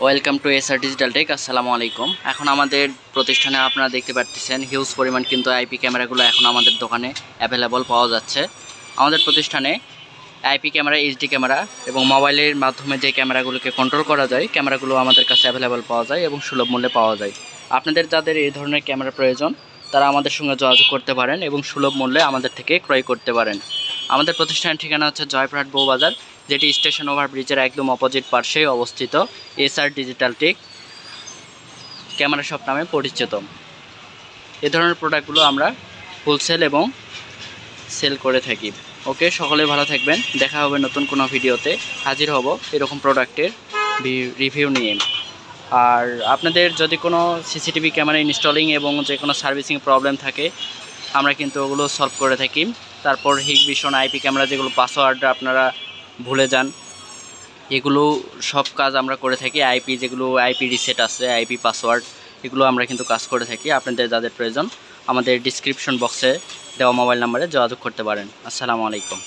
Welcome to SR digital tech. আসসালামু আলাইকুম। এখন আমাদের প্রতিষ্ঠানে আপনারা দেখতে পাচ্ছেন হিউজ পরিমাণ কিন্তু আইপি ক্যামেরাগুলো এখন আমাদের দোকানে অ্যাভেলেবল পাওয়া যাচ্ছে। আমাদের প্রতিষ্ঠানে আইপি ক্যামেরা, এইচডি ক্যামেরা এবং মোবাইলের মাধ্যমে যে ক্যামেরাগুলোকে কন্ট্রোল করা যায়, ক্যামেরাগুলো আমাদের কাছে অ্যাভেলেবল পাওয়া যায় এবং সুলভ মূল্যে পাওয়া যায়। আপনাদের যাদের এই ধরনের ক্যামেরা প্রয়োজন তারা আমাদের সঙ্গে যোগাযোগ করতে পারেন এবং সুলভ মূল্যে আমাদের থেকে ক্রয় করতে পারেন। আমাদের প্রতিষ্ঠানের ঠিকানা হচ্ছে জয়পুরহাট বউবাজার, যেটি স্টেশন ওভারব্রিজের একদম অপোজিট পার্শ্বেই অবস্থিত। SR digital tech camera shop নামে পরিচিত। এ ধরনের প্রোডাক্টগুলো আমরা হোলসেল এবং সেল করে থাকি। ওকে, সকলে ভালো থাকবেন। দেখা হবে নতুন কোনো ভিডিওতে। হাজির হব এরকম প্রোডাক্টের রিভিউ নিয়ে। আর আপনাদের যদি কোনো সিসিটিভি ক্যামেরা ইনস্টলিং এবং যে কোনো সার্ভিসিং প্রবলেম থাকে, আমরা কিন্তু ওগুলো সলভ করে থাকি। তারপর হিগভিশন আইপি ক্যামেরা যেগুলো পাসওয়ার্ড আপনারা ভুলে যান, এগুলো সব কাজ আমরা করে থাকি। আইপি যেগুলো আইপি রিসেট আছে, আইপি পাসওয়ার্ড, এগুলো আমরা কিন্তু কাজ করে থাকি। আপনাদের যাদের প্রয়োজন আমাদের ডিসক্রিপশন বক্সে দেওয়া মোবাইল নাম্বারে যোগাযোগ করতে পারেন। আসসালামু আলাইকুম।